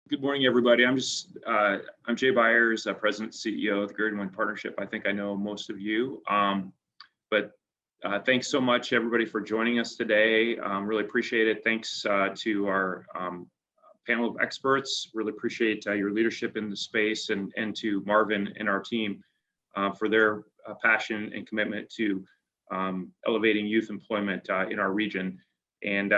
Good morning, everybody. I'm Jay Byers, President and CEO of the Greater New England Partnership. I think I know most of you, but thanks so much, everybody, for joining us today. Really appreciate it. Thanks to our panel of experts. Really appreciate your leadership in the space, and to Marvin and our team for their passion and commitment to elevating youth employment in our region. And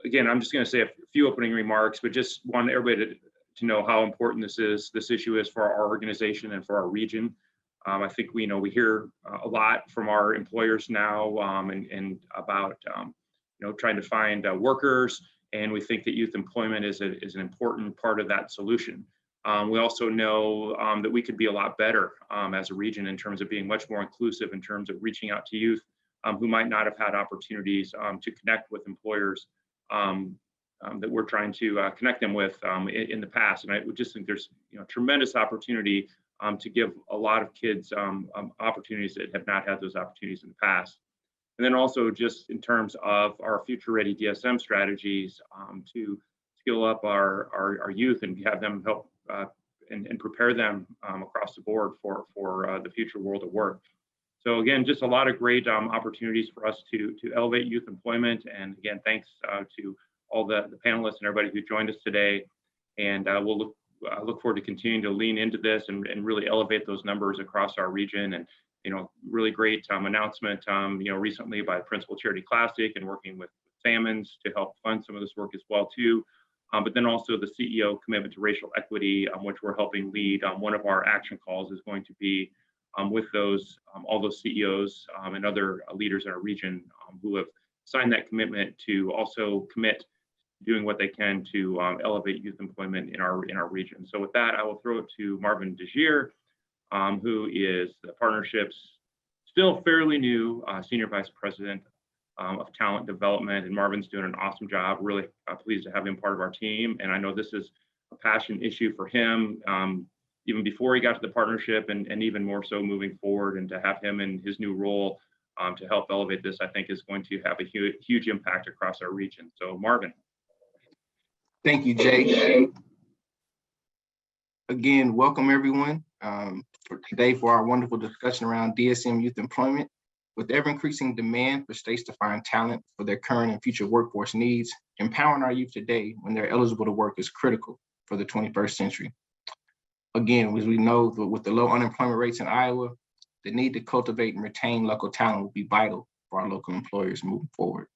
again, I'm just going to say a few opening remarks, but just want everybody to know how important this issue is for our organization and for our region. I think we hear a lot from our employers now and about trying to find workers, and we think that youth employment is an important part of that solution. We also know that we could be a lot better as a region in terms of being much more inclusive in terms of reaching out to youth who might not have had opportunities to connect with employers that we're trying to connect them with in the past. And I would just think there's tremendous opportunity to give a lot of kids opportunities that have not had those opportunities in the past. And then also just in terms of our future ready DSM strategies to skill up our youth and have them help and prepare them across the board for the future world of work. So again, just a lot of great opportunities for us to elevate youth employment. And again, thanks to all the panelists and everybody who joined us today. And we'll look forward to continuing to lean into this and really elevate those numbers across our region. And really great announcement recently by the Principal Charity Classic and working with Salmons to help fund some of this work as well too. But then also the CEO commitment to racial equity, which we're helping lead. One of our action calls is going to be with all those CEOs and other leaders in our region who have signed that commitment to also commit to doing what they can to elevate youth employment in our region. So with that, I will throw it to Marvin Desir, who is the partnership's still fairly new Senior Vice President of Talent Development. And Marvin's doing an awesome job. Really pleased to have him part of our team. And I know this is a passion issue for him. Even before he got to the partnership and even more so moving forward, and to have him in his new role to help elevate this, I think is going to have a huge impact across our region. So Marvin. Thank you, Jay. Again, welcome everyone for today for our wonderful discussion around DSM youth employment. With ever increasing demand for states to find talent for their current and future workforce needs, empowering our youth today when they're eligible to work is critical for the 21st century. Again, as we know, with the low unemployment rates in Iowa, the need to cultivate and retain local talent will be vital for our local employers moving forward.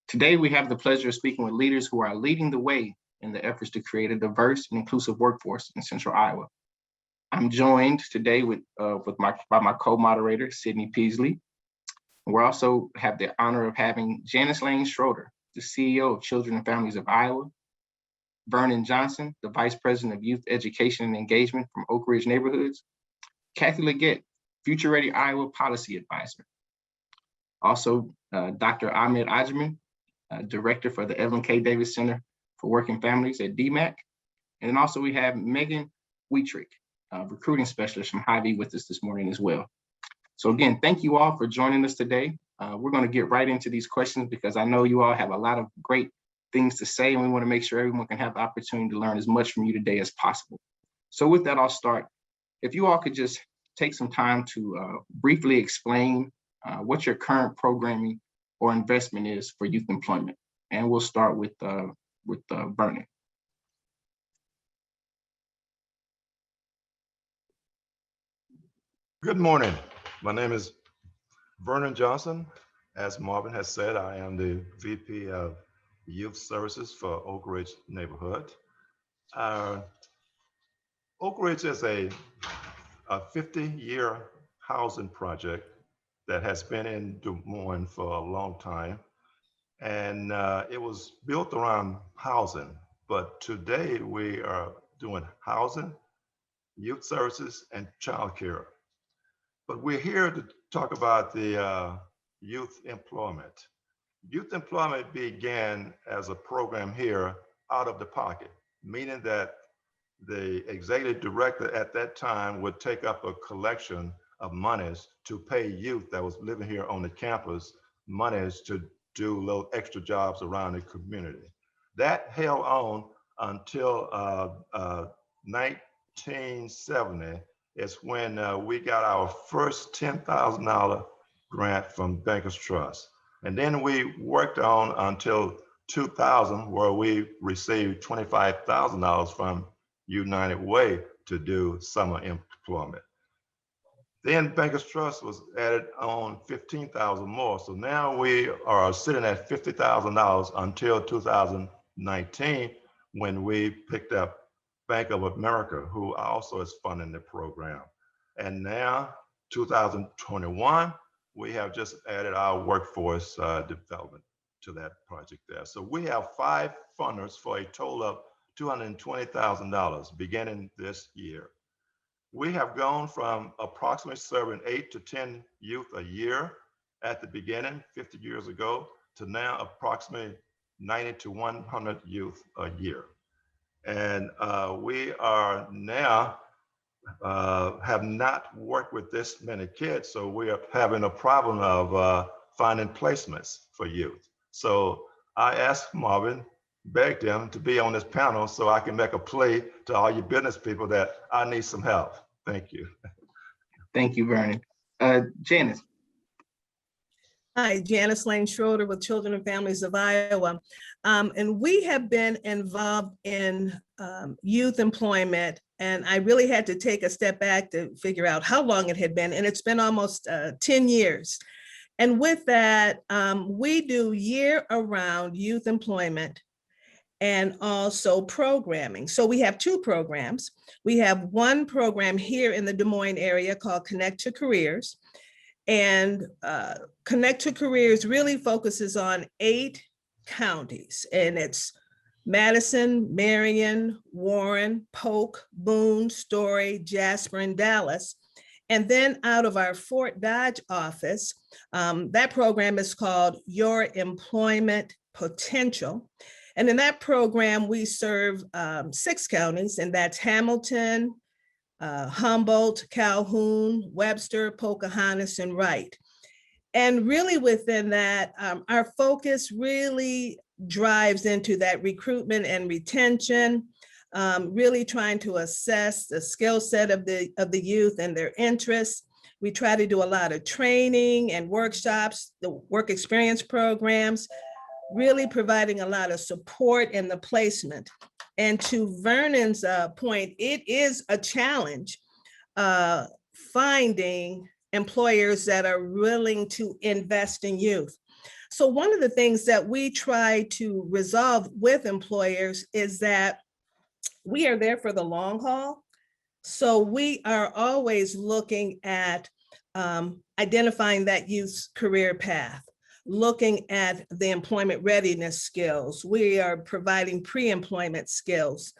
Today, we have the pleasure of speaking with leaders who are leading the way in the efforts to create a diverse and inclusive workforce in Central Iowa. I'm joined today by my co-moderator, Sydney Peasley. We also have the honor of having Janice Schroeder, the CEO of Children and Families of Iowa, Vernon Johnson, the Vice President of Youth Education and Engagement from Oakridge Neighborhoods, Kathy Leggett, Future Ready Iowa Policy Advisor. Also, Dr. Ahmed Agyeman, Director for the Evelyn K. Davis Center for Working Families at DMACC. And then also we have Megan Wetrich, Recruiting Specialist from Hy-Vee with us this morning as well. So again, thank you all for joining us today. We're going to get right into these questions because I know you all have a lot of great things to say, and we want to make sure everyone can have the opportunity to learn as much from you today as possible. So with that, I'll start. If you all could just take some time to briefly explain what your current programming or investment is for youth employment. And we'll start with Vernon. Good morning. My name is Vernon Johnson. As Marvin has said, I am the VP of Youth Services for Oakridge neighborhood. Oakridge is a 50-year housing project that has been in Des Moines for a long time. And it was built around housing, but today we are doing housing, youth services, and childcare. But we're here to talk about the youth employment. Youth employment began as a program here out of the pocket, meaning that the executive director at that time would take up a collection of monies to pay youth that was living here on the campus, monies to do little extra jobs around the community. That held on until 1970 is when we got our first $10,000 grant from Bankers Trust. And then we worked on until 2000, where we received $25,000 from United Way to do summer employment. Then Bankers Trust was added on 15,000 more. So now we are sitting at $50,000 until 2019, when we picked up Bank of America, who also is funding the program. And now 2021, we have just added our workforce development to that project there. So we have 5 funders for a total of $220,000 beginning this year. We have gone from approximately serving 8 to 10 youth a year at the beginning, 50 years ago, to now approximately 90 to 100 youth a year. And we are now have not worked with this many kids, so we are having a problem of finding placements for youth. So I asked Marvin, begged him to be on this panel so I can make a plea to all you business people that I need some help. Thank you. Thank you, Vernon. Janice. Hi, Janice Lane Schroeder with Children and Families of Iowa. And we have been involved in youth employment, and I really had to take a step back to figure out how long it had been, and it's been almost 10 years. And with that, we do year-round youth employment and also programming. So we have 2 programs. We have one program here in the Des Moines area called Connect to Careers. And Connect to Careers really focuses on 8 counties, and it's Madison, Marion, Warren, Polk, Boone, Story, Jasper, and Dallas. And then out of our Fort Dodge office, that program is called Your Employment Potential. And in that program, we serve 6 counties, and that's Hamilton, Humboldt, Calhoun, Webster, Pocahontas, and Wright. And really within that, our focus really drives into that recruitment and retention, really trying to assess the skill set of the youth and their interests. We try to do a lot of training and workshops, the work experience programs, really providing a lot of support in the placement. And to Vernon's point, it is a challenge finding employers that are willing to invest in youth. So one of the things that we try to resolve with employers is that we are there for the long haul. So we are always looking at identifying that youth's career path, looking at the employment readiness skills. We are providing pre-employment skills.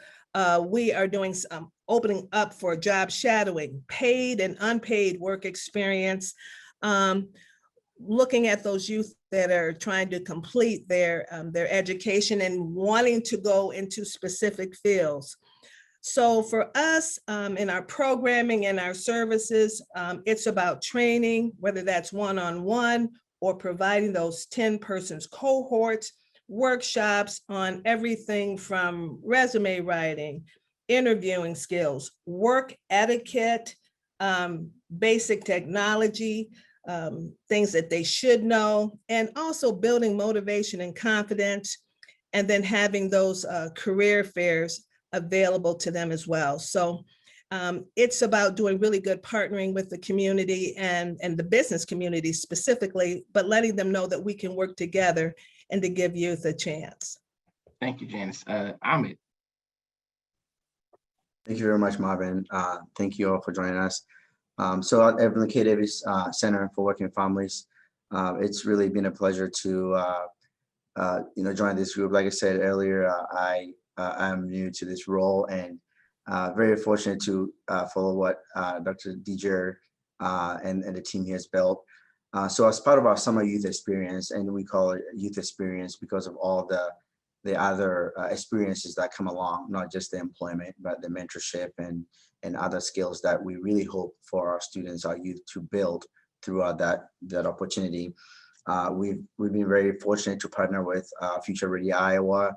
We are doing some opening up for job shadowing, paid and unpaid work experience, looking at those youth that are trying to complete their education and wanting to go into specific fields. So for us in our programming and our services, it's about training, whether that's one-on-one or providing those 10 persons cohorts, workshops on everything from resume writing, interviewing skills, work etiquette, basic technology, things that they should know, and also building motivation and confidence, and then having those career fairs available to them as well. So it's about doing really good partnering with the community and the business community specifically, but letting them know that we can work together and to give youth a chance. Thank you, Janice. Ahmed. Thank you very much, Marvin. Thank you all for joining us. So at Evelyn K. Davis Center for Working Families, it's really been a pleasure to join this group. Like I said earlier, I am new to this role and very fortunate to follow what Dr. Dijer and the team has built. So as part of our summer youth experience, and we call it youth experience because of all the other experiences that come along, not just the employment, but the mentorship and other skills that we really hope for our students, our youth, to build throughout that opportunity. We've been very fortunate to partner with Future Ready Iowa,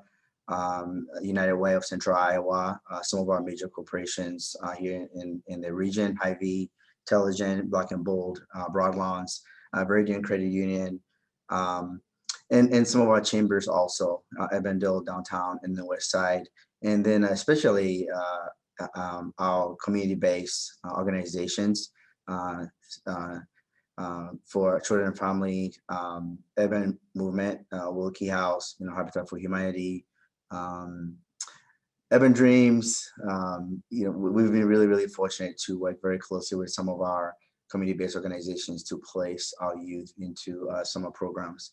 United Way of Central Iowa, some of our major corporations here in the region, Hy-Vee, Intelligent, Black and Bold, Broadlawns, Viridian Credit Union, and some of our chambers also, Avondale downtown and the west side. And then especially our community-based organizations for children and family, urban movement, Wilkie House, Habitat for Humanity, Urban Dreams. We've been really fortunate to work very closely with some of our community-based organizations to place our youth into summer programs.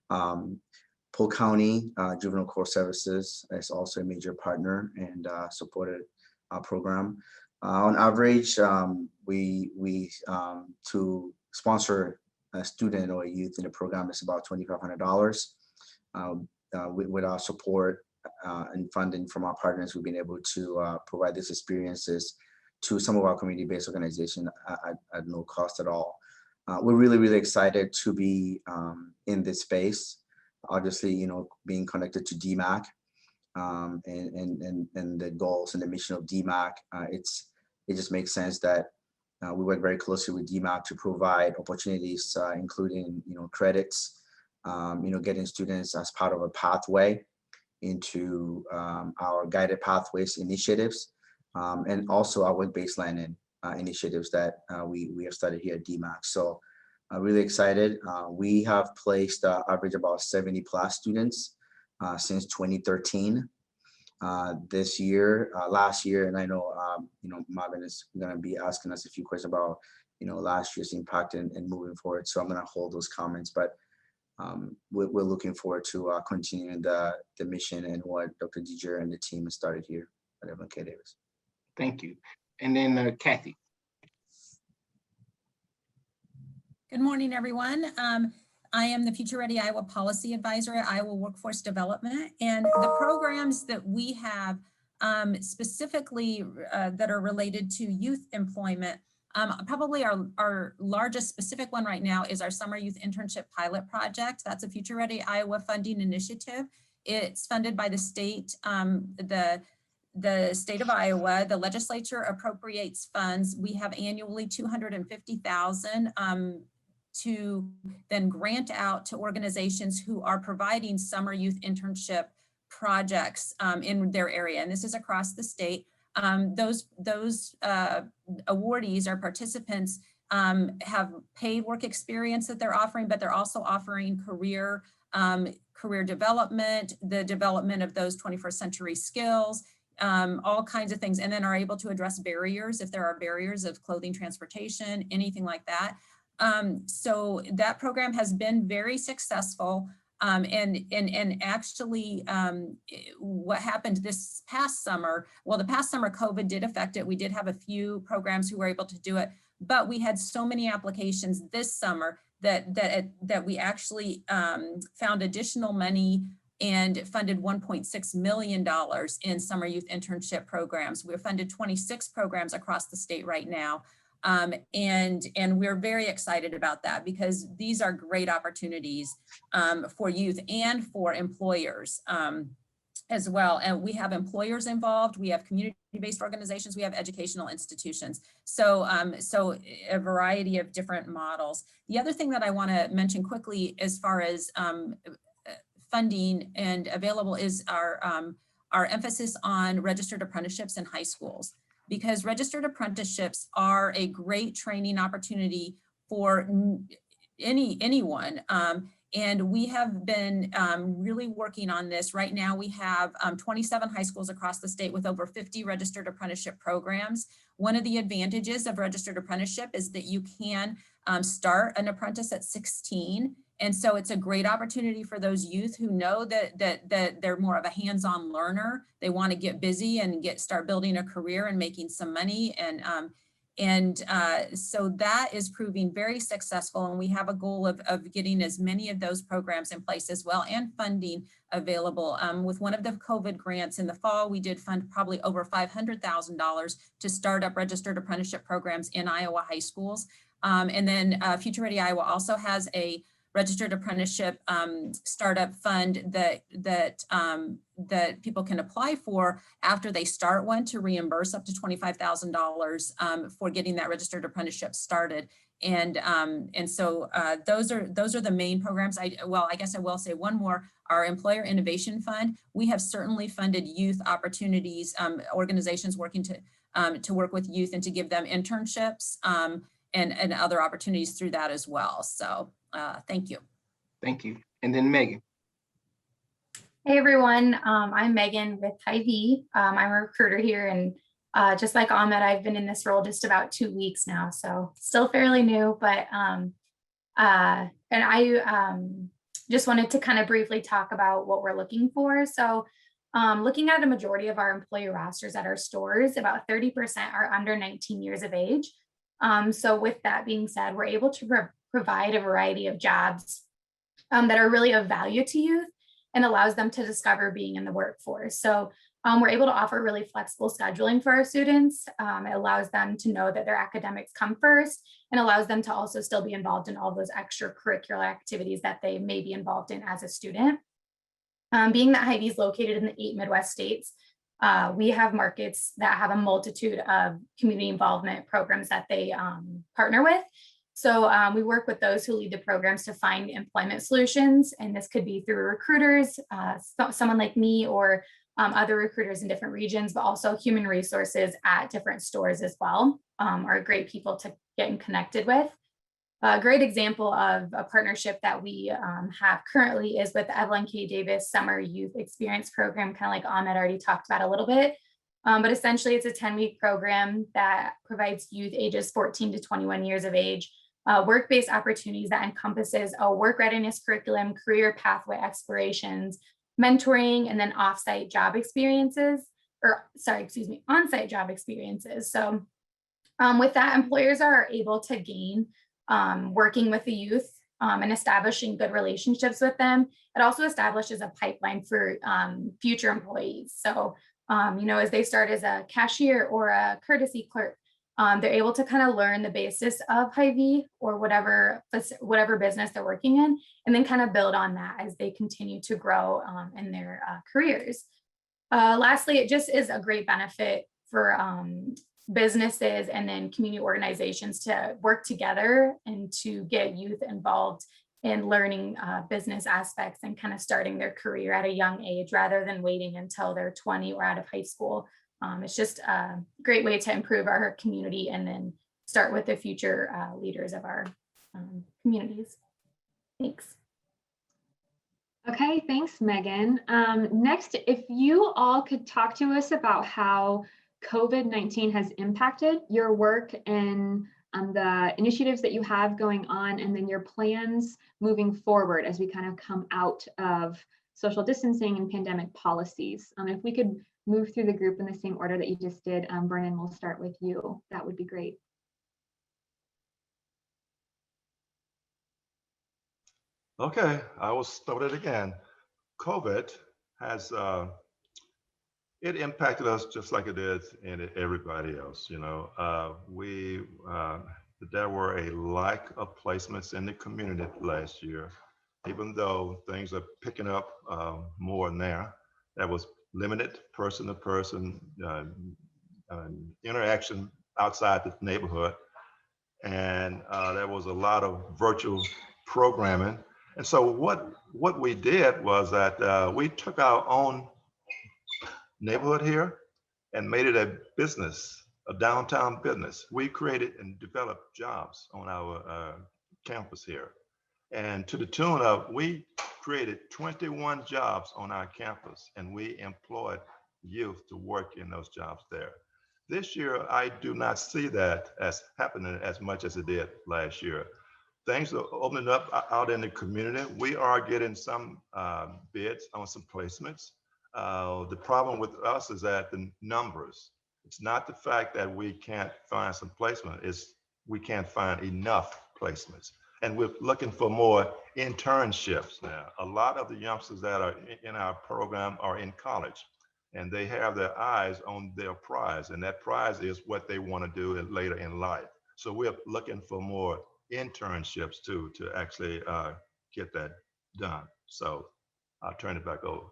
Polk County Juvenile Court Services is also a major partner and supported our program. On average, we to sponsor a student or a youth in the program is about $2,500. With our support and funding from our partners, we've been able to provide these experiences to some of our community-based organizations at no cost at all. We're really excited to be in this space. Obviously, being connected to DMACC and the goals and the mission of DMACC, it just makes sense that we work very closely with DMACC to provide opportunities, including credits, getting students as part of a pathway into our guided pathways initiatives, and also our work-based learning initiatives that we have started here at DMACC. So really excited. We have placed average about 70+ students since 2013. This year, last year, and I know Marvin is going to be asking us a few questions about last year's impact and moving forward. So I'm going to hold those comments, but we're looking forward to continuing the mission and what Dr. Dijer and the team has started here at Evelyn K. Davis. Thank you. And then Kathy. Good morning, everyone. I am the Future Ready Iowa Policy Advisor at Iowa Workforce Development, and the programs that we have specifically that are related to youth employment, probably our largest specific one right now is our Summer Youth Internship Pilot Project. That's a Future Ready Iowa funding initiative. It's funded by the state, the state of Iowa. The legislature appropriates funds. We have annually $250,000 to then grant out to organizations who are providing summer youth internship projects in their area. And this is across the state. Those awardees or participants have paid work experience that they're offering, but they're also offering career development, the development of those 21st century skills, all kinds of things, and then are able to address barriers if there are barriers of clothing, transportation, anything like that. So that program has been very successful. And actually what happened this past summer, well, the past summer COVID did affect it. We did have a few programs who were able to do it, but we had so many applications this summer that we actually found additional money and funded $1.6 million in summer youth internship programs. We're funded 26 programs across the state right now. And we're very excited about that because these are great opportunities for youth and for employers as well. And we have employers involved, we have community-based organizations, we have educational institutions. So, so a variety of different models. The other thing that I want to mention quickly as far as funding and available is our emphasis on registered apprenticeships in high schools, because registered apprenticeships are a great training opportunity for anyone. And we have been really working on this. Right now we have 27 high schools across the state with over 50 registered apprenticeship programs. One of the advantages of registered apprenticeship is that you can start an apprentice at 16. And so it's a great opportunity for those youth who know that they're more of a hands-on learner. They want to get busy and start building a career and making some money. And so that is proving very successful. And we have a goal of getting as many of those programs in place as well and funding available. With one of the COVID grants in the fall, we did fund probably over $500,000 to start up registered apprenticeship programs in Iowa high schools. And then Future Ready Iowa also has a registered apprenticeship startup fund that people can apply for after they start one to reimburse up to $25,000 for getting that registered apprenticeship started. And so those are the main programs. I guess I will say one more. Our Employer Innovation Fund, we have certainly funded youth opportunities, organizations working to work with youth and to give them internships and other opportunities through that as well. So thank you. Thank you. And then Megan. Hey everyone, I'm Megan with Hy-Vee. I'm a recruiter here, and just like Ahmed, I've been in this role just about 2 weeks now, so still fairly new, but and I just wanted to kind of briefly talk about what we're looking for. So looking at a majority of our employee rosters at our stores, about 30% are under 19 years of age. So with that being said, we're able to provide a variety of jobs that are really of value to youth and allows them to discover being in the workforce. So we're able to offer really flexible scheduling for our students. It allows them to know that their academics come first and allows them to also still be involved in all those extracurricular activities that they may be involved in as a student. Being that Hy-Vee is located in the 8 Midwest states, we have markets that have a multitude of community involvement programs that they partner with. So we work with those who lead the programs to find employment solutions, and this could be through recruiters, someone like me, or other recruiters in different regions, but also human resources at different stores as well are great people to get connected with. A great example of a partnership that we have currently is with the Evelyn K. Davis Summer Youth Experience Program, kind of like Ahmed already talked about a little bit. But essentially it's a 10-week program that provides youth ages 14 to 21 years of age work-based opportunities that encompasses a work readiness curriculum, career pathway explorations, mentoring, and then on-site job experiences. So with that, employers are able to gain working with the youth and establishing good relationships with them. It also establishes a pipeline for future employees. So, as they start as a cashier or a courtesy clerk, they're able to kind of learn the basis of Hy-Vee or whatever business they're working in, and then kind of build on that as they continue to grow in their careers. Lastly, it just is a great benefit for businesses and then community organizations to work together and to get youth involved in learning business aspects and kind of starting their career at a young age rather than waiting until they're 20 or out of high school. It's just a great way to improve our community and then start with the future leaders of our communities. Thanks. Okay, thanks, Megan. Next, if you all could talk to us about how COVID-19 has impacted your work and the initiatives that you have going on, and then your plans moving forward as we kind of come out of social distancing and pandemic policies. If we could move through the group in the same order that you just did, Vernon, we'll start with you. That would be great. Okay, I will start it again. COVID has it impacted us just like it did in everybody else. There were a lack of placements in the community last year, even though things are picking up more now. That was limited person-to-person interaction outside the neighborhood, and there was a lot of virtual programming. And so what we did was that we took our own neighborhood here and made it a business, a downtown business. We created and developed jobs on our campus here. And to the tune of, we created 21 jobs on our campus, and we employed youth to work in those jobs there. This year, I do not see that as happening as much as it did last year. Things are opening up out in the community. We are getting some bids on some placements. The problem with us is that the numbers. It's not the fact that we can't find some placement, it's we can't find enough placements. And we're looking for more internships now. A lot of the youngsters that are in our program are in college, and they have their eyes on their prize, and that prize is what they want to do later in life. So we're looking for more internships to actually get that done. So I'll turn it back over.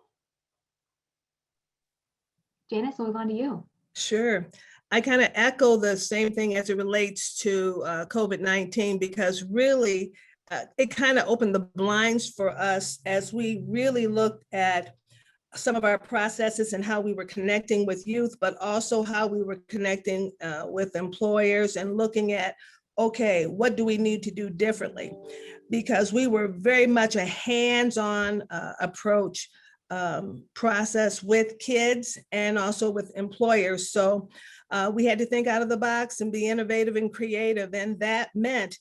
Janice, we'll move on to you. Sure. I kind of echo the same thing as it relates to COVID-19, because really it kind of opened the blinds for us as we really looked at some of our processes and how we were connecting with youth, but also how we were connecting with employers and looking at, okay, what do we need to do differently? Because we were very much a hands-on approach process with kids and also with employers. So we had to think out of the box and be innovative and creative. And that meant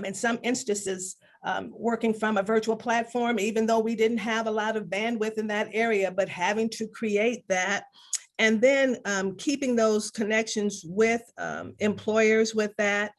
in some instances, working from a virtual platform, even though we didn't have a lot of bandwidth in that area, but having to create that. And then keeping those connections with employers with that.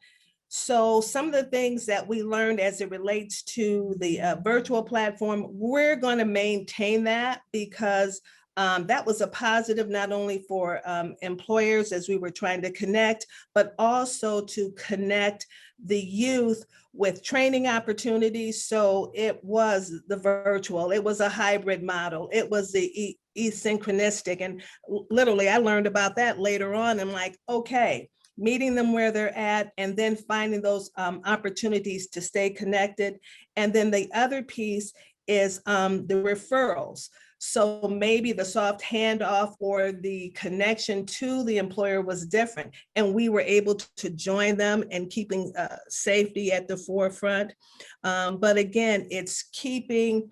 So some of the things that we learned as it relates to the virtual platform, we're going to maintain that, because that was a positive not only for employers as we were trying to connect, but also to connect the youth with training opportunities. So it was the virtual, it was a hybrid model, it was the asynchronistic. And literally I learned about that later on. I'm like, okay, meeting them where they're at, and then finding those opportunities to stay connected. And then the other piece is the referrals. So maybe the soft handoff or the connection to the employer was different, and we were able to join them and keeping safety at the forefront. But again, it's keeping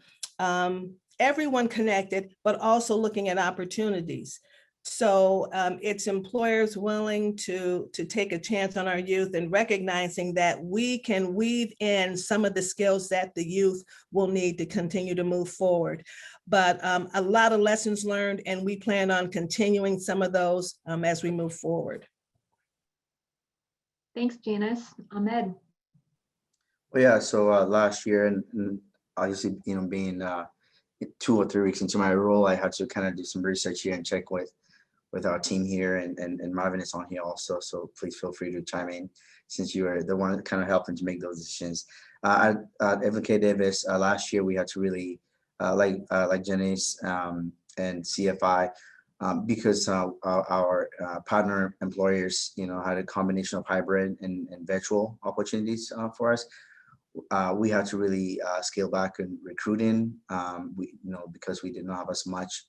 everyone connected, but also looking at opportunities. So it's employers willing to take a chance on our youth and recognizing that we can weave in some of the skills that the youth will need to continue to move forward. But a lot of lessons learned, and we plan on continuing some of those as we move forward. Thanks, Janice. Ahmed. Well, yeah, so last year, and obviously, you know, being 2 or 3 weeks into my role, I had to kind of do some research here and check with our team here, and Marvin is on here also, so please feel free to chime in since you are the one kind of helping to make those decisions. At Evelyn K. Davis, last year we had to really, like Janice and CFI, because our partner employers, you know, had a combination of hybrid and virtual opportunities for us. We had to really scale back in recruiting, because we did not have as much,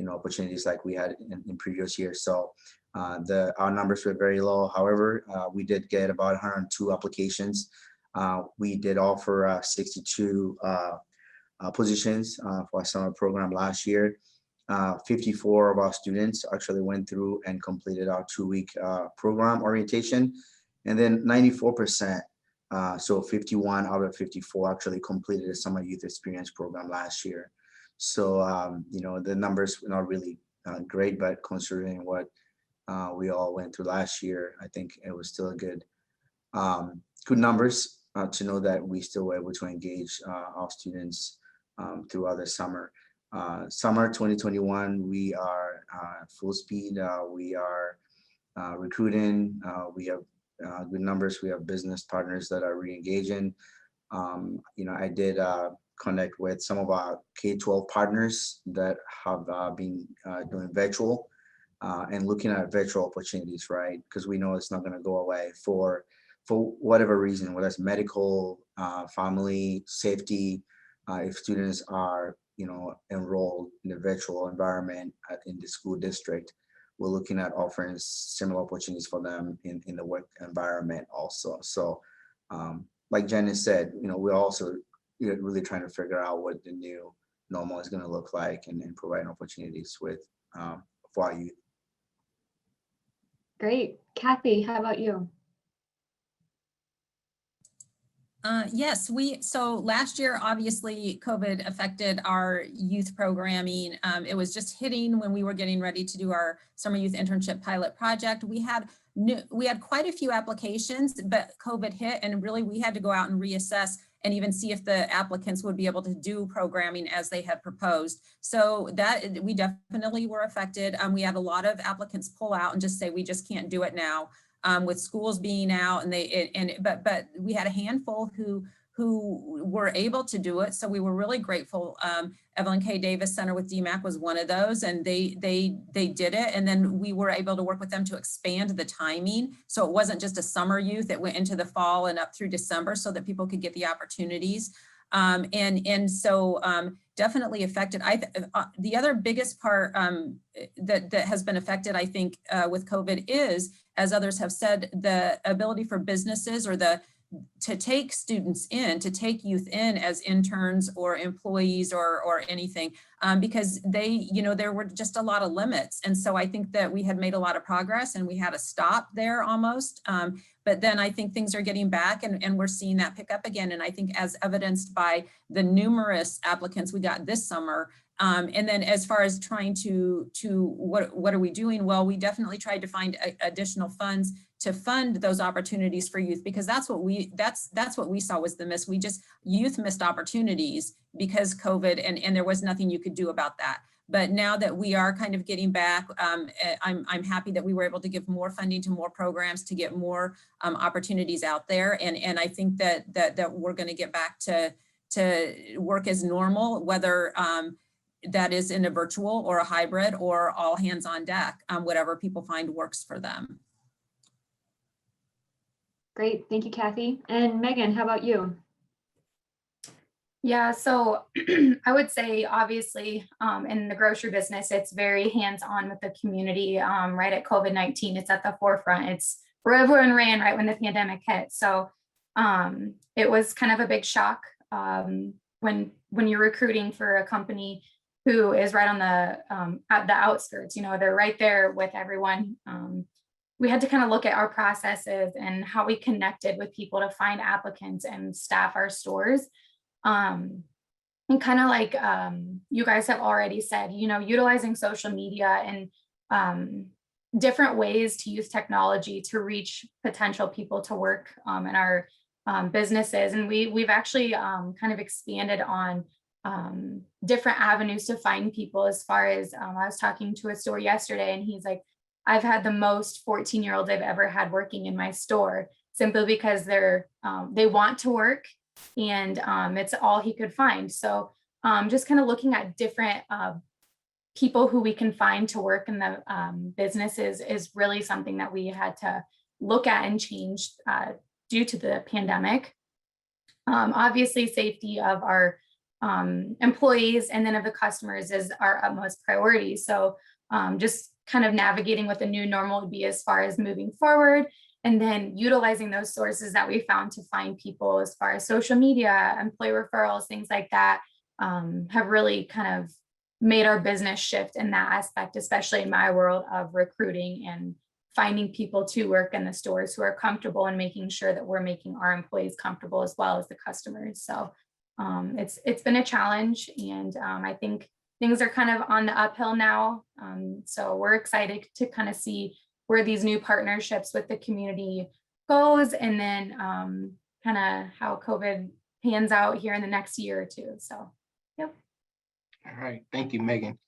opportunities like we had in previous years. So our numbers were very low. However, we did get about 102 applications. We did offer 62 positions for our summer program last year. 54 of our students actually went through and completed our 2-week program orientation, and then 94%, so 51 out of 54 actually completed a summer youth experience program last year. So, the numbers were not really great, but considering what we all went through last year, I think it was still a good numbers to know that we still were able to engage our students throughout the summer. Summer 2021, we are full speed. We are recruiting. We have good numbers. We have business partners that are re-engaging. I did connect with some of our K-12 partners that have been doing virtual and looking at virtual opportunities, right? Because we know it's not going to go away for whatever reason, whether it's medical, family, safety. If students are, enrolled in a virtual environment in the school district, we're looking at offering similar opportunities for them in the work environment also. So like Janice said, we're also really trying to figure out what the new normal is going to look like and providing opportunities for our youth. Great. Kathy, how about you? Yes, so last year, obviously, COVID affected our youth programming. It was just hitting when we were getting ready to do our summer youth internship pilot project. We had quite a few applications, but COVID hit, and really we had to go out and reassess and even see if the applicants would be able to do programming as they had proposed. So that we definitely were affected. We had a lot of applicants pull out and just say, we just can't do it now. With schools being out, but we had a handful who who were able to do it. So we were really grateful. Evelyn K. Davis Center with DMACC was one of those, and they did it. And then we were able to work with them to expand the timing. So it wasn't just a summer youth, it went into the fall and up through December so that people could get the opportunities. So definitely affected. The other biggest part that has been affected, I think, with COVID is, as others have said, the ability for businesses or to take students in, to take youth in as interns or employees or anything, because there were just a lot of limits. And so I think that we had made a lot of progress and we had to stop there almost. But then I think things are getting back and we're seeing that pick up again. And I think as evidenced by the numerous applicants we got this summer. And then as far as trying to what are we doing? Well, we definitely tried to find additional funds to fund those opportunities for youth, because that's what we saw was the miss. Youth missed opportunities because COVID, and there was nothing you could do about that. But now that we are kind of getting back, I'm happy that we were able to give more funding to more programs to get more opportunities out there. And I think that we're going to get back to work as normal, whether that is in a virtual or a hybrid or all hands on deck, whatever people find works for them. Great, thank you, Kathy. And Megan, how about you? Yeah, so I would say obviously in the grocery business, it's very hands-on with the community. Right at COVID-19, it's at the forefront. It's where everyone ran right when the pandemic hit. So it was kind of a big shock when you're recruiting for a company who is right on at the outskirts. They're right there with everyone. We had to kind of look at our processes and how we connected with people to find applicants and staff our stores. And kind of like you guys have already said, utilizing social media and different ways to use technology to reach potential people to work in our businesses. And we've actually kind of expanded on different avenues to find people. As far as I was talking to a store yesterday, and he's like, I've had the most 14-year-olds I've ever had working in my store, simply because they want to work, and it's all he could find. So just kind of looking at different people who we can find to work in the businesses is really something that we had to look at and change due to the pandemic. Obviously, safety of our employees and then of the customers is our utmost priority. So just kind of navigating what the new normal would be as far as moving forward, and then utilizing those sources that we found to find people as far as social media, employee referrals, things like that, have really kind of made our business shift in that aspect, especially in my world of recruiting and finding people to work in the stores who are comfortable, and making sure that we're making our employees comfortable as well as the customers. So it's been a challenge, and I think things are kind of on the uphill now. So we're excited to kind of see where these new partnerships with the community goes, and then kind of how COVID pans out here in the next year or two. So, yep. All right, thank you, Megan.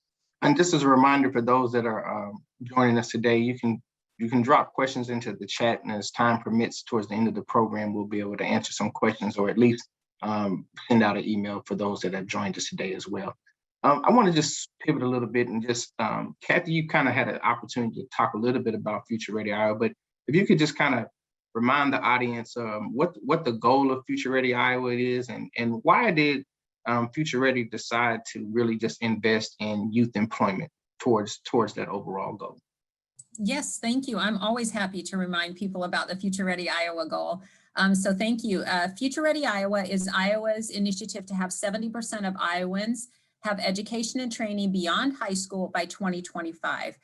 And just as a reminder for those that are joining us today, you can drop questions into the chat, and as time permits, towards the end of the program, we'll be able to answer some questions, or at least send out an email for those that have joined us today as well. I want to just pivot a little bit and just, Kathy, you kind of had an opportunity to talk a little bit about Future Ready Iowa, but if you could just kind of remind the audience what the goal of Future Ready Iowa is, and why did Future Ready decide to really just invest in youth employment towards that overall goal? Yes, thank you. I'm always happy to remind people about the Future Ready Iowa goal. So thank you. Future Ready Iowa is Iowa's initiative to have 70% of Iowans have education and training beyond high school by 2025.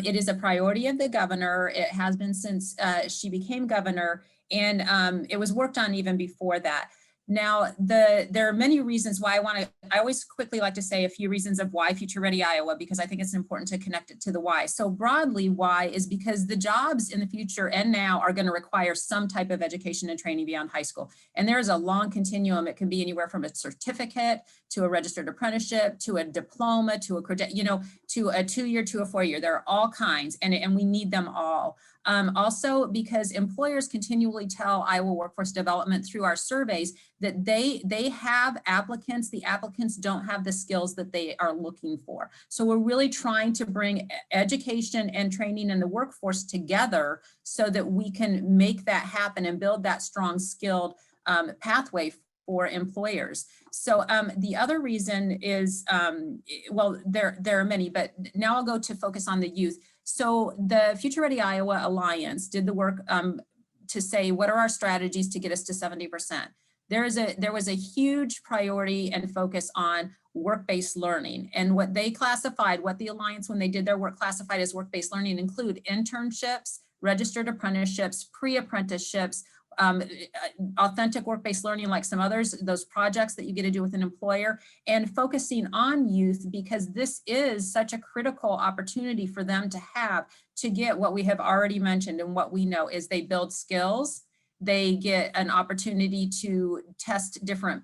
It is a priority of the governor. It has been since she became governor, and it was worked on even before that. Now, there are many reasons why I always quickly like to say a few reasons of why Future Ready Iowa, because I think it's important to connect it to the why. So broadly, why is because the jobs in the future and now are going to require some type of education and training beyond high school. And there is a long continuum. It can be anywhere from a certificate to a registered apprenticeship, to a diploma, to a to a 2-year, to a 4-year. There are all kinds, and we need them all. Also, because employers continually tell Iowa Workforce Development through our surveys that they have applicants, the applicants don't have the skills that they are looking for. So we're really trying to bring education and training in the workforce together so that we can make that happen and build that strong skilled pathway for employers. So the other reason is, well, there are many, but now I'll go to focus on the youth. So the Future Ready Iowa Alliance did the work to say, what are our strategies to get us to 70%? There was a huge priority and focus on work-based learning, and what they classified, what the Alliance, when they did their work, classified as work-based learning include internships, registered apprenticeships, pre-apprenticeships, authentic work-based learning like some others, those projects that you get to do with an employer, and focusing on youth because this is such a critical opportunity for them to have to get what we have already mentioned. And what we know is they build skills, they get an opportunity to test different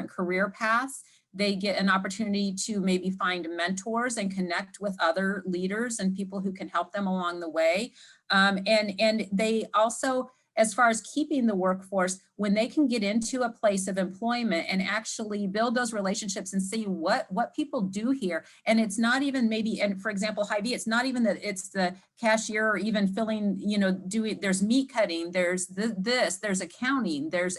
career paths, they get an opportunity to maybe find mentors and connect with other leaders and people who can help them along the way. And they also, as far as keeping the workforce, when they can get into a place of employment and actually build those relationships and see what people do here. And it's not even maybe, and for example, Hy-Vee, it's not even that it's the cashier or even filling, there's meat cutting, there's there's accounting, there's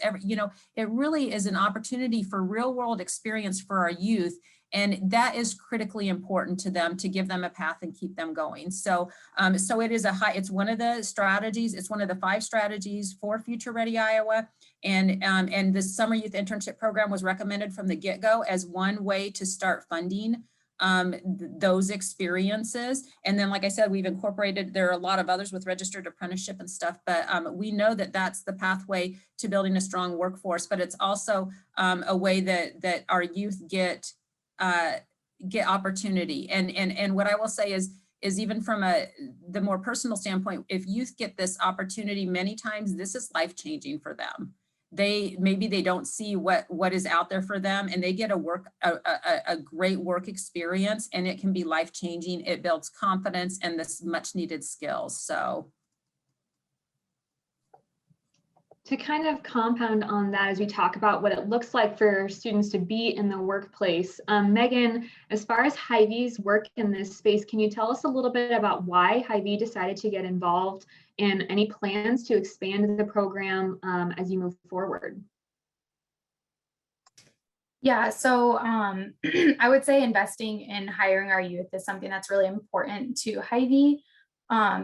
it really is an opportunity for real world experience for our youth. And that is critically important to them to give them a path and keep them going. So, so it's one of the strategies. It's one of the 5 strategies for Future Ready Iowa. And the Summer Youth Internship Program was recommended from the get-go as one way to start funding those experiences. And then, like I said, we've incorporated, there are a lot of others with registered apprenticeship and stuff, but we know that that's the pathway to building a strong workforce, but it's also a way that our youth get opportunity. And what I will say is even from the more personal standpoint, if youth get this opportunity, many times this is life-changing for them. Maybe they don't see what is out there for them, and they get a great work experience, and it can be life-changing. It builds confidence and this much needed skills. So to kind of compound on that, as we talk about what it looks like for students to be in the workplace, Megan, as far as Hy-Vee's work in this space, can you tell us a little bit about why Hy-Vee decided to get involved and any plans to expand the program as you move forward? Yeah, so I would say investing in hiring our youth is something that's really important to Hy-Vee.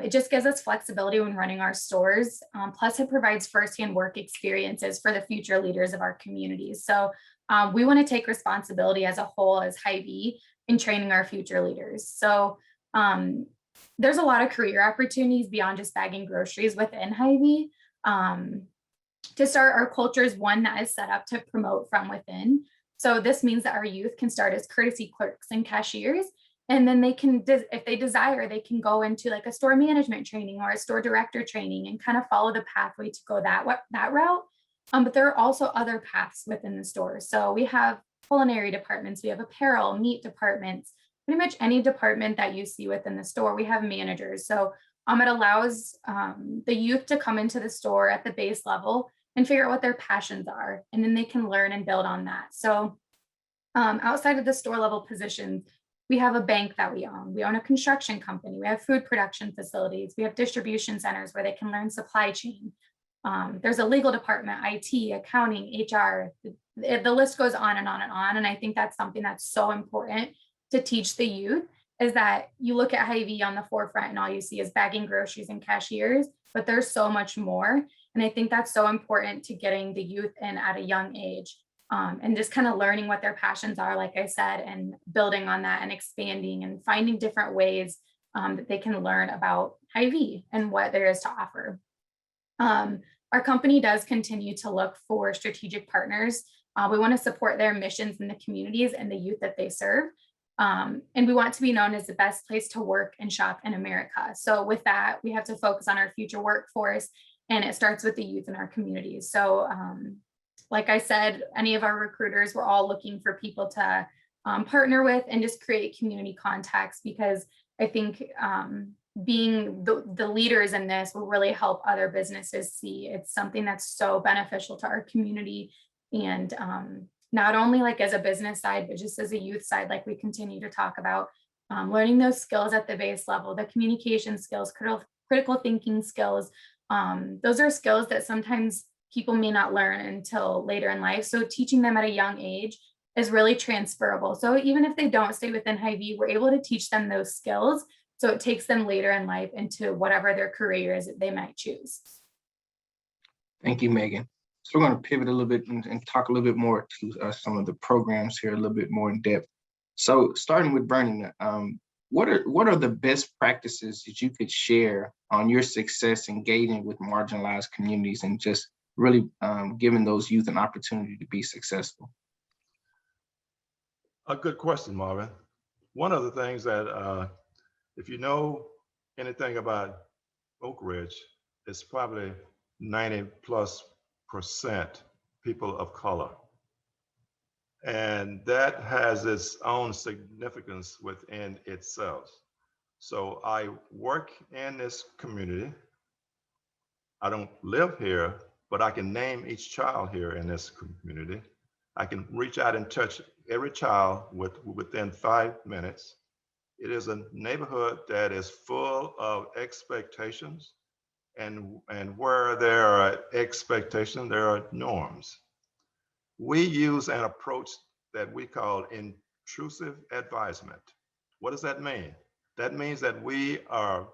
It just gives us flexibility when running our stores. Plus it provides firsthand work experiences for the future leaders of our communities. So we want to take responsibility as a whole as Hy-Vee in training our future leaders. So there's a lot of career opportunities beyond just bagging groceries within Hy-Vee. To start, our culture is one that is set up to promote from within. So this means that our youth can start as courtesy clerks and cashiers. And then they can, if they desire, they can go into like a store management training or a store director training and kind of follow the pathway to go that route. But there are also other paths within the store. So we have culinary departments, we have apparel, meat departments, pretty much any department that you see within the store, we have managers. So it allows the youth to come into the store at the base level and figure out what their passions are. And then they can learn and build on that. So outside of the store level positions, we have a bank that we own a construction company, we have food production facilities, we have distribution centers where they can learn supply chain. There's a legal department, IT, accounting, HR, the list goes on and on and on. And I think that's something that's so important to teach the youth, is that you look at Hy-Vee on the forefront and all you see is bagging groceries and cashiers, but there's so much more. And I think that's so important to getting the youth in at a young age. And just kind of learning what their passions are, like I said, and building on that and expanding and finding different ways that they can learn about Hy-Vee and what there is to offer. Our company does continue to look for strategic partners. We want to support their missions in the communities and the youth that they serve. And we want to be known as the best place to work and shop in America. So with that, we have to focus on our future workforce, and it starts with the youth in our communities. So like I said, any of our recruiters, we're all looking for people to partner with and just create community contacts, because I think being the leaders in this will really help other businesses see it's something that's so beneficial to our community. And not only like as a business side, but just as a youth side, like we continue to talk about, learning those skills at the base level, the communication skills, critical thinking skills. Those are skills that sometimes people may not learn until later in life. So teaching them at a young age is really transferable. So even if they don't stay within Hy-Vee, we're able to teach them those skills. So it takes them later in life into whatever their career is that they might choose. Thank you, Megan. So we're going to pivot a little bit and talk a little bit more to some of the programs here, a little bit more in depth. So starting with Vernon, what are the best practices that you could share on your success engaging with marginalized communities and just really giving those youth an opportunity to be successful? A good question, Marvin. One of the things that, if you know anything about Oakridge, it's probably 90+% people of color. And that has its own significance within itself. So I work in this community. I don't live here, but I can name each child here in this community. I can reach out and touch every child within 5 minutes. It is a neighborhood that is full of expectations, and where there are expectations, there are norms. We use an approach that we call intrusive advisement. What does that mean? That means that we are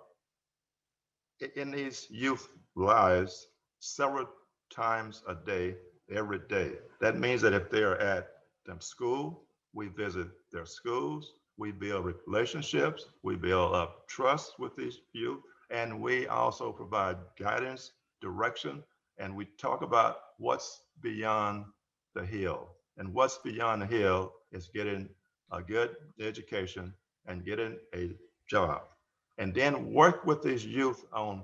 in these youth lives several times a day, every day. That means that if they're at them school, we visit their schools, we build relationships, we build up trust with these youth, and we also provide guidance, direction, and we talk about what's beyond the hill. And what's beyond the hill is getting a good education and getting a job. And then work with these youth on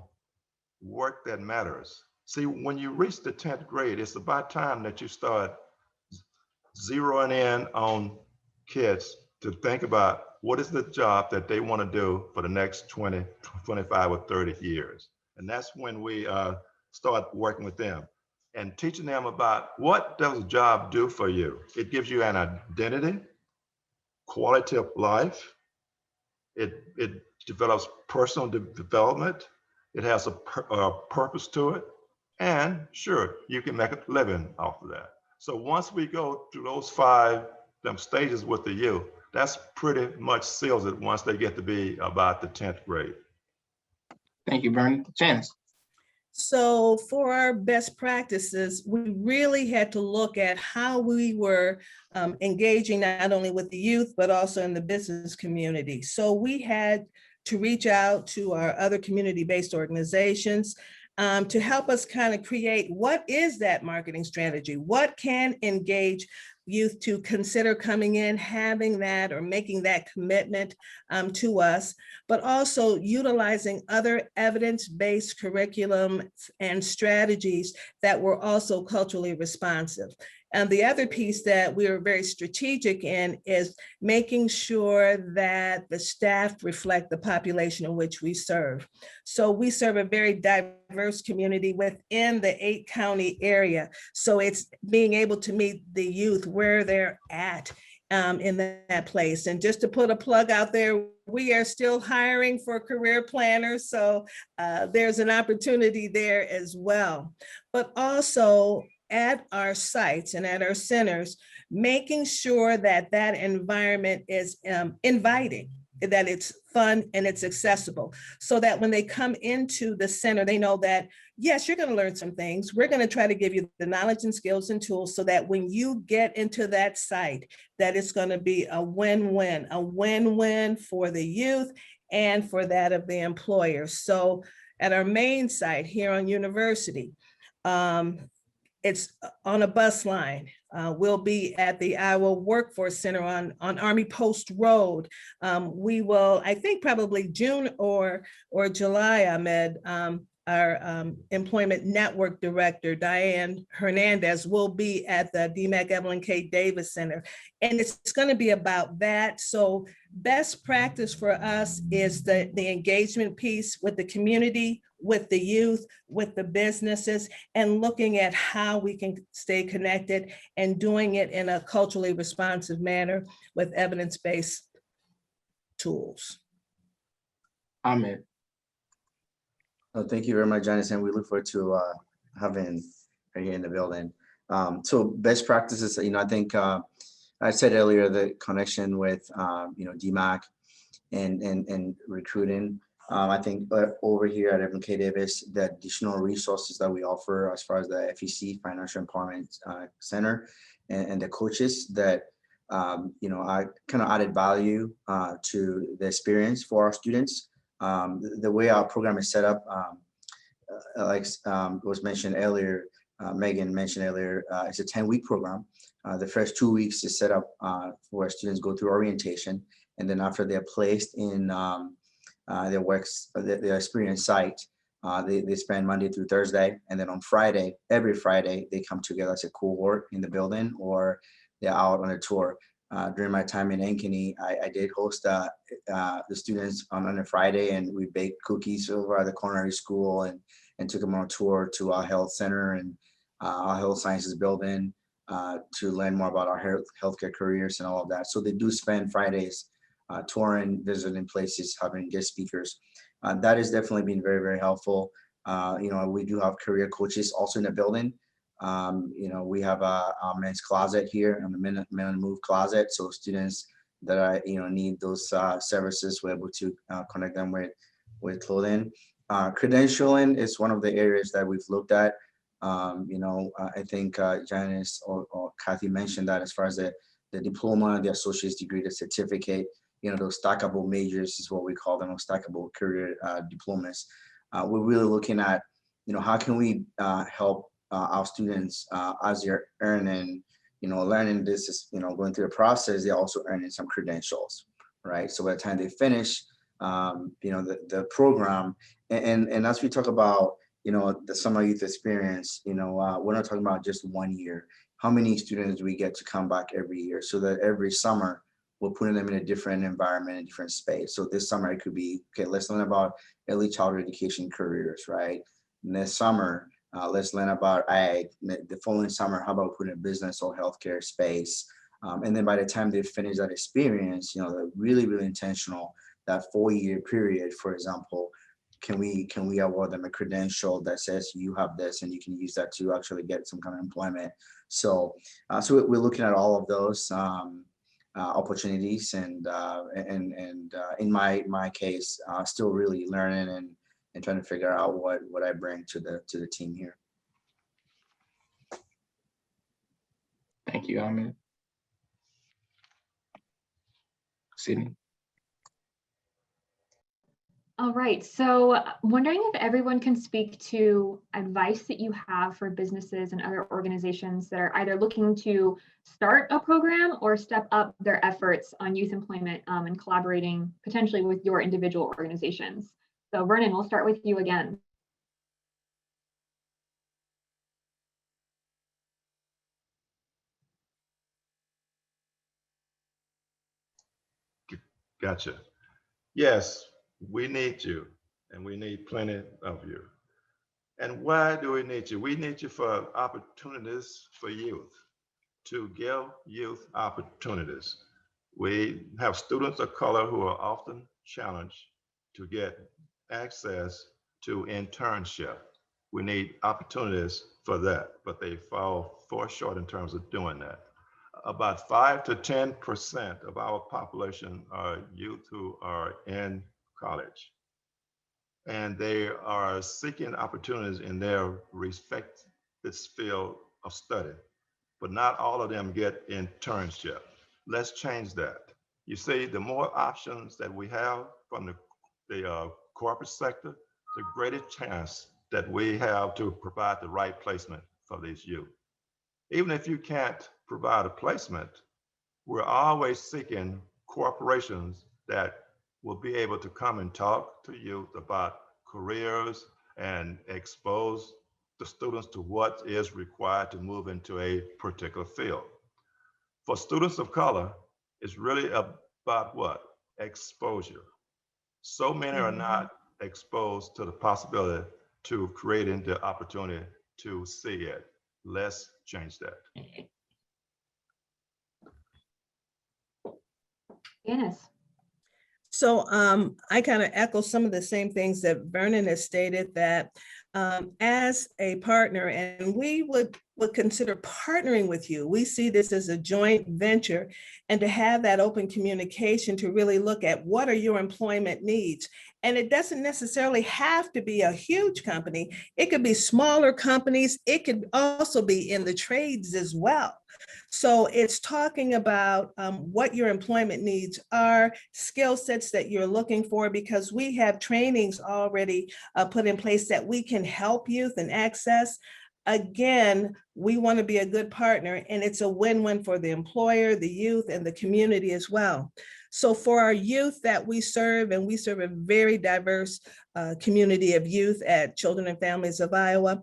work that matters. See, when you reach the 10th grade, it's about time that you start zeroing in on kids to think about what is the job that they want to do for the next 20, 25, or 30 years. And that's when we start working with them and teaching them about what does a job do for you. It gives you an identity, quality of life. It develops personal development. It has a purpose to it. And sure, you can make a living off of that. So once we go through those 5 stages with the youth, that's pretty much seals it once they get to be about the 10th grade. Thank you, Vernon. Janice. So for our best practices, we really had to look at how we were engaging not only with the youth, but also in the business community. So we had to reach out to our other community-based organizations to help us kind of create what is that marketing strategy? What can engage youth to consider coming in, having that or making that commitment to us, but also utilizing other evidence-based curriculum and strategies that were also culturally responsive. And the other piece that we were very strategic in is making sure that the staff reflect the population in which we serve. So we serve a very diverse community within the 8-county area. So it's being able to meet the youth where they're at in that place. And just to put a plug out there, we are still hiring for career planners. So there's an opportunity there as well. But also, at our sites and at our centers, making sure that that environment is inviting, that it's fun and it's accessible, so that when they come into the center, they know that, yes, you're going to learn some things. We're going to try to give you the knowledge and skills and tools so that when you get into that site, that it's going to be a win-win for the youth and for that of the employer. So at our main site here on University, it's on a bus line. We'll be at the Iowa Workforce Center on Army Post Road. We will, I think probably June or July, Ahmed, our Employment Network Director, Diane Hernandez, will be at the DMACC Evelyn K. Davis Center. And it's going to be about that. So best practice for us is the engagement piece with the community, with the youth, with the businesses, and looking at how we can stay connected and doing it in a culturally responsive manner with evidence-based tools. Ahmed. Oh, thank you very much, Janice, and we look forward to having her here in the building. So best practices, I think I said earlier the connection with DMACC and recruiting. I think over here at Evelyn K. Davis, the additional resources that we offer as far as the FEC Financial Empowerment Center and the coaches that I kind of added value to the experience for our students. The way our program is set up, like was mentioned earlier, Megan mentioned earlier, it's a 10-week program. The first 2 weeks is set up where students go through orientation, and then after they're placed in their experience site, they spend Monday through Thursday, and then on Friday, every Friday, they come together as a cohort in the building, or they're out on a tour. During my time in Ankeny, I did host the students on a Friday, and we baked cookies over at the culinary school and took them on a tour to our health center and our health sciences building to learn more about our healthcare careers and all of that. So they do spend Fridays touring, visiting places, having guest speakers. That has definitely been very, very helpful. We do have career coaches also in the building. We have a men's closet here, and the men and move closet. So students that need those services, we're able to connect them with clothing. Credentialing is one of the areas that we've looked at. I think Janice or Kathy mentioned that as far as the diploma, the associate's degree, the certificate, those stackable majors is what we call them, stackable career diplomas. We're really looking at, how can we help our students as they're earning, learning this is, going through the process, they're also earning some credentials, right? So by the time they finish, the program, and as we talk about, the summer youth experience, we're not talking about just 1 year. How many students do we get to come back every year, so that every summer we're putting them in a different environment, a different space. So this summer it could be, okay, let's learn about early childhood education careers, right? Next summer, let's learn about ag. The following summer, how about putting a business or healthcare space? And then by the time they finish that experience, they're really, really intentional. That 4-year period, for example, can we award them a credential that says you have this and you can use that to actually get some kind of employment? So we're looking at all of those opportunities, and in my case, still really learning and trying to figure out what I bring to the team here. Thank you, Ahmed. Sydney. All right, so wondering if everyone can speak to advice that you have for businesses and other organizations that are either looking to start a program or step up their efforts on youth employment and collaborating potentially with your individual organizations. So Vernon, we'll start with you again. Gotcha. Yes, we need you, and we need plenty of you. And why do we need you? We need you for opportunities for youth, to give youth opportunities. We have students of color who are often challenged to get access to internship. We need opportunities for that, but they fall far short in terms of doing that. About 5 to 10% of our population are youth who are in college, and they are seeking opportunities in their respective field of study, but not all of them get internship. Let's change that. You see, the more options that we have from the corporate sector, the greater chance that we have to provide the right placement for these youth. Even if you can't provide a placement, we're always seeking corporations that will be able to come and talk to youth about careers, and expose the students to what is required to move into a particular field. For students of color, it's really about what? Exposure. So many are not exposed to the possibility to creating the opportunity to see it. Let's change that. Janice. So I kind of echo some of the same things that Vernon has stated, that as a partner, and we would consider partnering with you. We see this as a joint venture, and to have that open communication to really look at what are your employment needs. And it doesn't necessarily have to be a huge company. It could be smaller companies. It could also be in the trades as well. So it's talking about what your employment needs are, skill sets that you're looking for, because we have trainings already put in place that we can help youth and access. Again, we want to be a good partner, and it's a win-win for the employer, the youth, and the community as well. So for our youth that we serve, and we serve a very diverse community of youth at Children and Families of Iowa,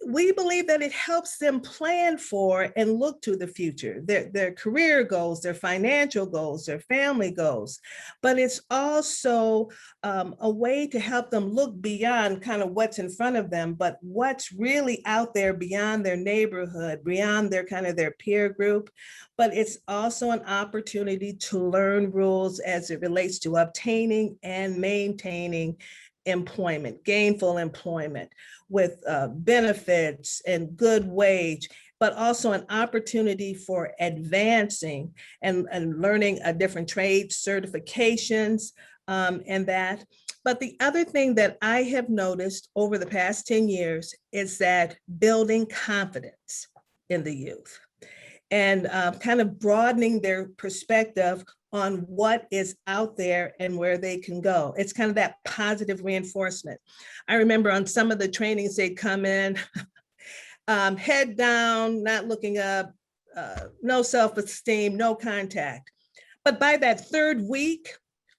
we believe that it helps them plan for and look to the future, their career goals, their financial goals, their family goals. But it's also a way to help them look beyond kind of what's in front of them, but what's really out there beyond their neighborhood, beyond their kind of their peer group. But it's also an opportunity to learn rules as it relates to obtaining and maintaining employment, gainful employment with benefits and good wage, but also an opportunity for advancing and learning different trades, certifications, and that. But the other thing that I have noticed over the past 10 years is that building confidence in the youth and kind of broadening their perspective on what is out there and where they can go. It's kind of that positive reinforcement. I remember on some of the trainings, they'd come in, head down, not looking up, no self-esteem, no contact. But by that third week,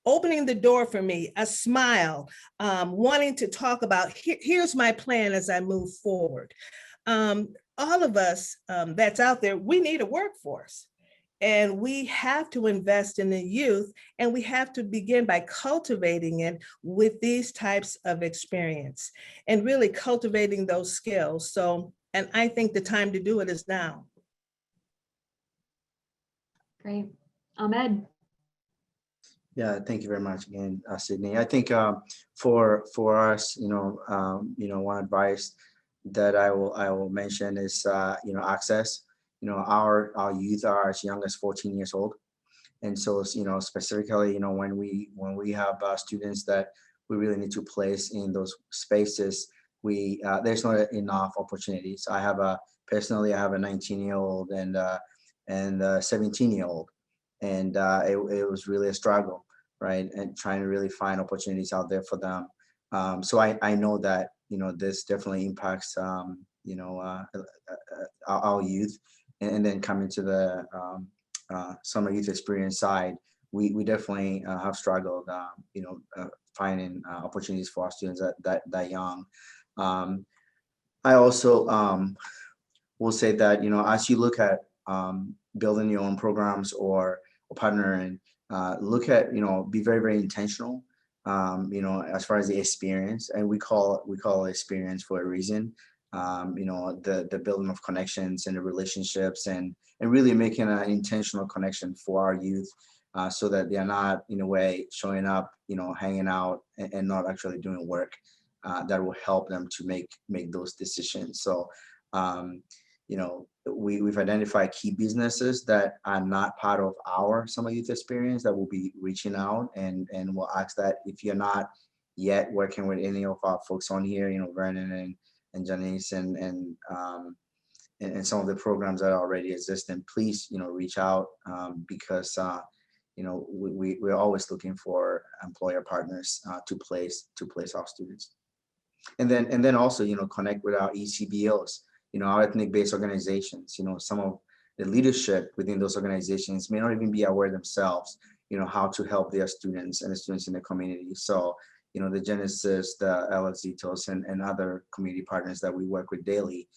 opening the door for me, a smile, wanting to talk about, here's my plan as I move forward. All of us that's out there, we need a workforce. And we have to invest in the youth, and we have to begin by cultivating it with these types of experience and really cultivating those skills. So, and I think the time to do it is now. Great. Ahmed. Yeah, thank you very much again, Sydney. I think for us, one advice that I will mention is access. Our youth are as young as 14 years old, and so specifically, when we have students that we really need to place in those spaces, there's not enough opportunities. I have a 19-year-old and a 17-year-old, and it was really a struggle, right? And trying to really find opportunities out there for them. So I know that this definitely impacts our youth. And then coming to the summer youth experience side, we definitely have struggled, finding opportunities for our students that young. I also will say that as you look at building your own programs or partnering, look at be very, very intentional. As far as the experience, and we call it experience for a reason. The building of connections and the relationships, and really making an intentional connection for our youth, so that they are not in a way showing up, hanging out and not actually doing work that will help them to make those decisions. So, we've identified key businesses that are not part of our summer youth experience that will be reaching out, and we'll ask that if you're not yet working with any of our folks on here, Vernon and Janice and some of the programs that already exist, and please, reach out, because we're always looking for employer partners to place our students, and then also connect with our ECBOs, our ethnic-based organizations. Some of the leadership within those organizations may not even be aware themselves, how to help their students and the students in the community. So the Genesis, the LSD and other community partners that we work with daily,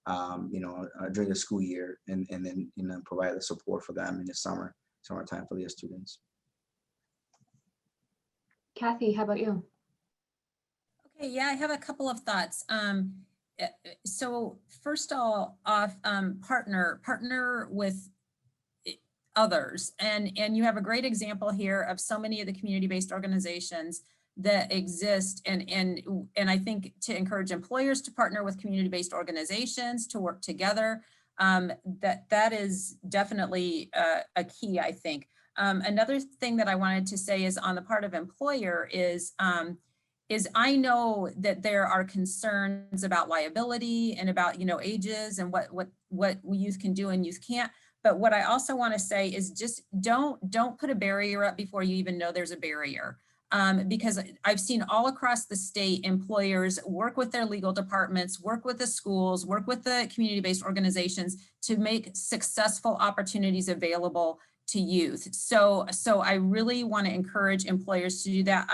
during the school year, and then, provide the support for them in the summertime for their students. Kathy, how about you? Okay, yeah, I have a couple of thoughts. So first off, partner with others, and you have a great example here of so many of the community-based organizations that exist, and I think to encourage employers to partner with community-based organizations to work together, that is definitely a key, I think. Another thing that I wanted to say is on the part of employer is I know that there are concerns about liability and about, ages and what youth can do and youth can't. But what I also want to say is just don't put a barrier up before you even know there's a barrier. Because I've seen all across the state employers work with their legal departments, work with the schools, work with the community-based organizations to make successful opportunities available to youth. So I really want to encourage employers to do that.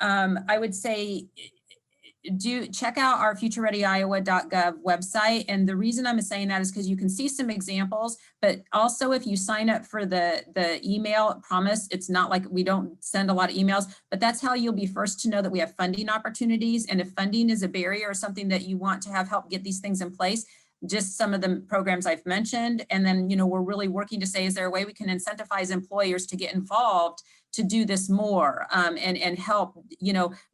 I would say check out our futurereadyiowa.gov website. And the reason I'm saying that is because you can see some examples, but also if you sign up for the email, promise, it's not like we don't send a lot of emails, but that's how you'll be first to know that we have funding opportunities. And if funding is a barrier or something that you want to have help get these things in place, just some of the programs I've mentioned. And then, we're really working to say, is there a way we can incentivize employers to get involved to do this more, and help,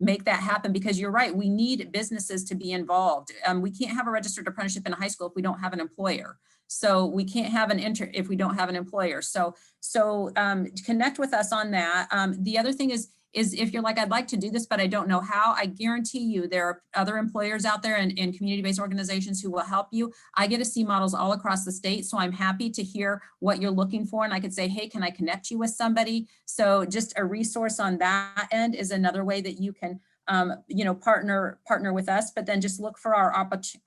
make that happen? Because you're right, we need businesses to be involved. We can't have a registered apprenticeship in a high school if we don't have an employer. So we can't have an intern if we don't have an employer. So connect with us on that. The other thing is if you're like, I'd like to do this, but I don't know how, I guarantee you there are other employers out there and community-based organizations who will help you. I get to see models all across the state, so I'm happy to hear what you're looking for. And I could say, hey, can I connect you with somebody? So just a resource on that end is another way that you can, partner with us, but then just look for our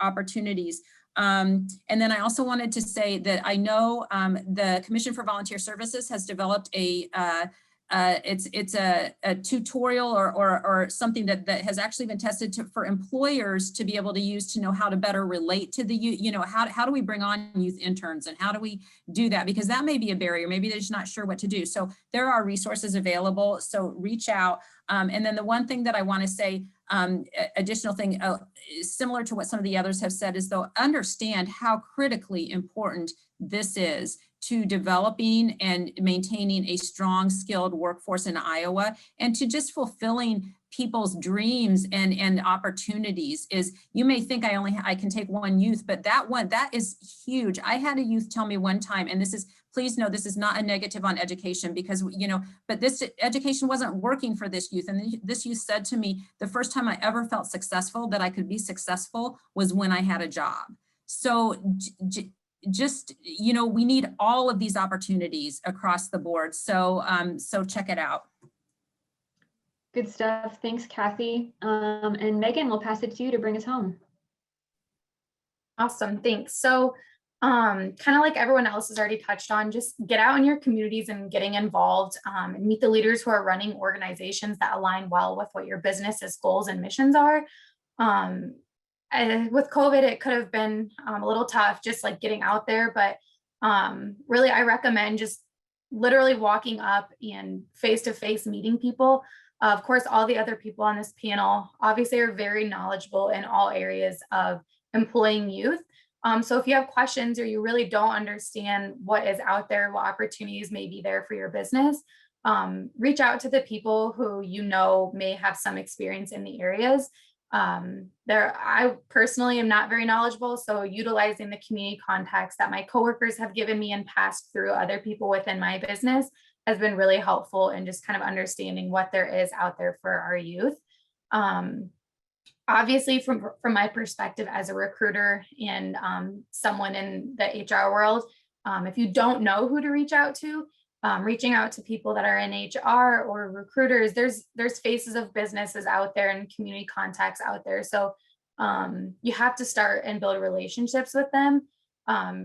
opportunities. And then I also wanted to say that I know the Commission for Volunteer Services has developed it's a tutorial or something that has actually been tested for employers to be able to use to know how to better relate to the youth. How do we bring on youth interns and how do we do that? Because that may be a barrier. Maybe they're just not sure what to do. So there are resources available. So reach out. And then the one thing that I want to say, additional thing, similar to what some of the others have said, is though understand how critically important this is to developing and maintaining a strong, skilled workforce in Iowa, and to just fulfilling people's dreams and opportunities. Is you may think I can take one youth, but that is huge. I had a youth tell me one time, and please know this is not a negative on education, because but this education wasn't working for this youth. And this youth said to me, the first time I ever felt successful, that I could be successful, was when I had a job. So just, we need all of these opportunities across the board. So check it out. Good stuff. Thanks, Kathy. And Megan, we'll pass it to you to bring us home. Awesome, thanks. So kind of like everyone else has already touched on, just get out in your communities and getting involved, and meet the leaders who are running organizations that align well with what your business's goals and missions are. With COVID, it could have been a little tough, just like getting out there, but really I recommend just literally walking up and face-to-face meeting people. Of course, all the other people on this panel obviously are very knowledgeable in all areas of employing youth. So if you have questions or you really don't understand what is out there, what opportunities may be there for your business, reach out to the people who may have some experience in the areas. I personally am not very knowledgeable, so utilizing the community contacts that my coworkers have given me and passed through other people within my business has been really helpful in just kind of understanding what there is out there for our youth. Obviously, from my perspective as a recruiter and someone in the HR world, if you don't know who to reach out to, reaching out to people that are in HR or recruiters, there's faces of businesses out there and community contacts out there. So you have to start and build relationships with them,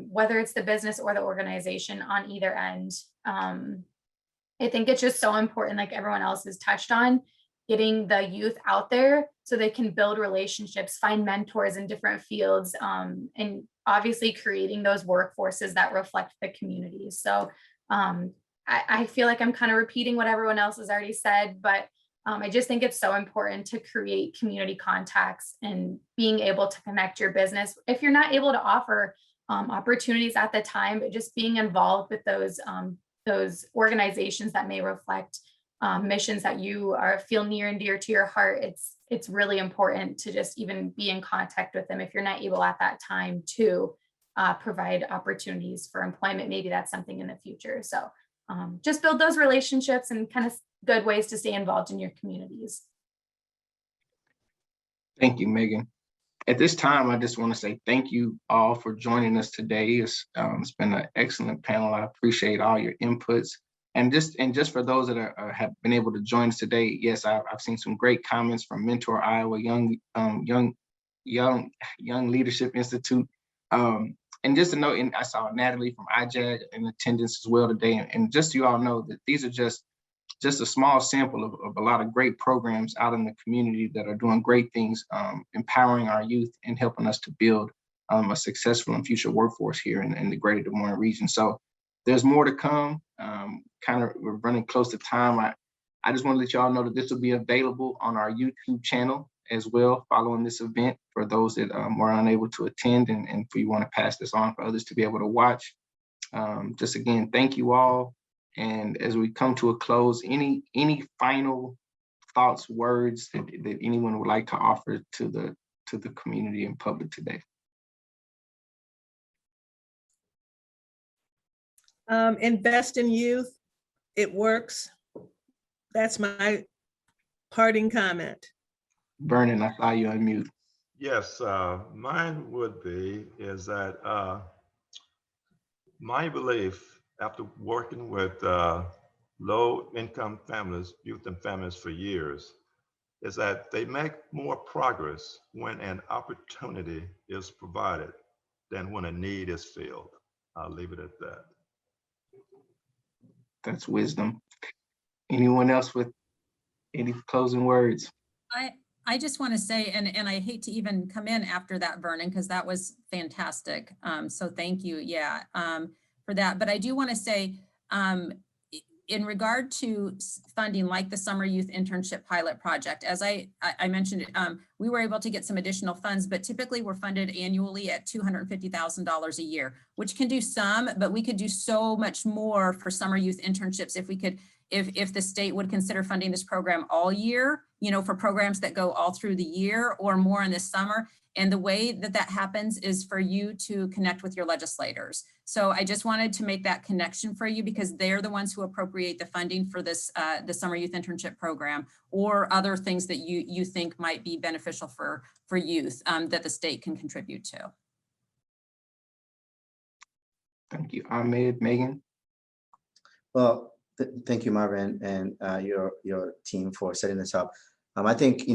whether it's the business or the organization on either end. I think it's just so important, like everyone else has touched on, getting the youth out there so they can build relationships, find mentors in different fields, and obviously creating those workforces that reflect the community. So I feel like I'm kind of repeating what everyone else has already said, but I just think it's so important to create community contacts and being able to connect your business. If you're not able to offer opportunities at the time, but just being involved with those organizations that may reflect missions that you feel near and dear to your heart, it's really important to just even be in contact with them if you're not able at that time to provide opportunities for employment. Maybe that's something in the future. So just build those relationships and kind of good ways to stay involved in your communities. Thank you, Megan. At this time, I just want to say thank you all for joining us today. It's been an excellent panel. I appreciate all your inputs. And just for those that have been able to join us today, yes, I've seen some great comments from Mentor Iowa, Young Leadership Institute. And just to note, and I saw Natalie from IJAG in attendance as well today. And just so you all know that these are just a small sample of a lot of great programs out in the community that are doing great things, empowering our youth and helping us to build a successful and future workforce here in the greater Des Moines region. So there's more to come. We're running close to time. I just want to let you all know that this will be available on our YouTube channel as well following this event for those that were unable to attend, and if you want to pass this on for others to be able to watch. Just again, thank you all. And as we come to a close, any final thoughts, words that anyone would like to offer to the community and public today? Invest in youth. It works. That's my parting comment. Vernon, I saw you unmute. Yes, mine would be is that my belief after working with low-income families, youth and families for years, is that they make more progress when an opportunity is provided than when a need is filled. I'll leave it at that. That's wisdom. Anyone else with any closing words? I just want to say, and I hate to even come in after that, Vernon, because that was fantastic. So thank you, for that. But I do want to say, in regard to funding like the Summer Youth Internship Pilot Project, as I mentioned, we were able to get some additional funds, but typically we're funded annually at $250,000 a year, which can do some, but we could do so much more for summer youth internships if we could, if the state would consider funding this program all year, for programs that go all through the year or more in the summer. And the way that happens is for you to connect with your legislators. So I just wanted to make that connection for you because they're the ones who appropriate the funding for this, the Summer Youth Internship Program or other things that you think might be beneficial for youth that the state can contribute to. Thank you, Ahmed. Megan? Well, thank you, Marvin, and your team for setting this up. I think,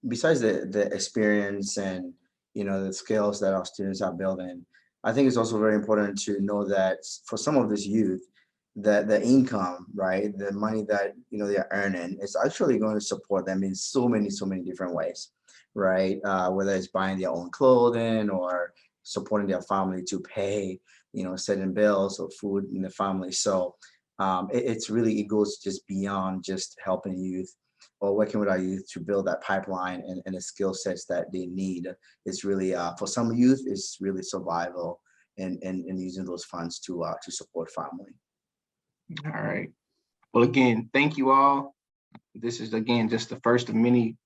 besides the experience and, the skills that our students are building, I think it's also very important to know that for some of this youth, the income, right, the money that, they're earning is actually going to support them in so many different ways, right? Whether it's buying their own clothing or supporting their family to pay, certain bills or food in the family. So it goes just beyond just helping youth or working with our youth to build that pipeline and the skill sets that they need. It's really, for some youth, it's really survival and using those funds to support family. All right. Well, again, thank you all. This is, again, just the first of many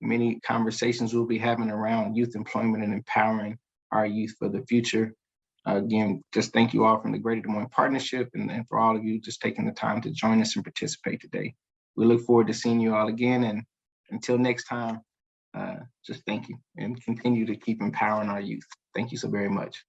conversations we'll be having around youth employment and empowering our youth for the future. Again, just thank you all from the Greater Des Moines Partnership and for all of you just taking the time to join us and participate today. We look forward to seeing you all again. And until next time, just thank you and continue to keep empowering our youth. Thank you so very much.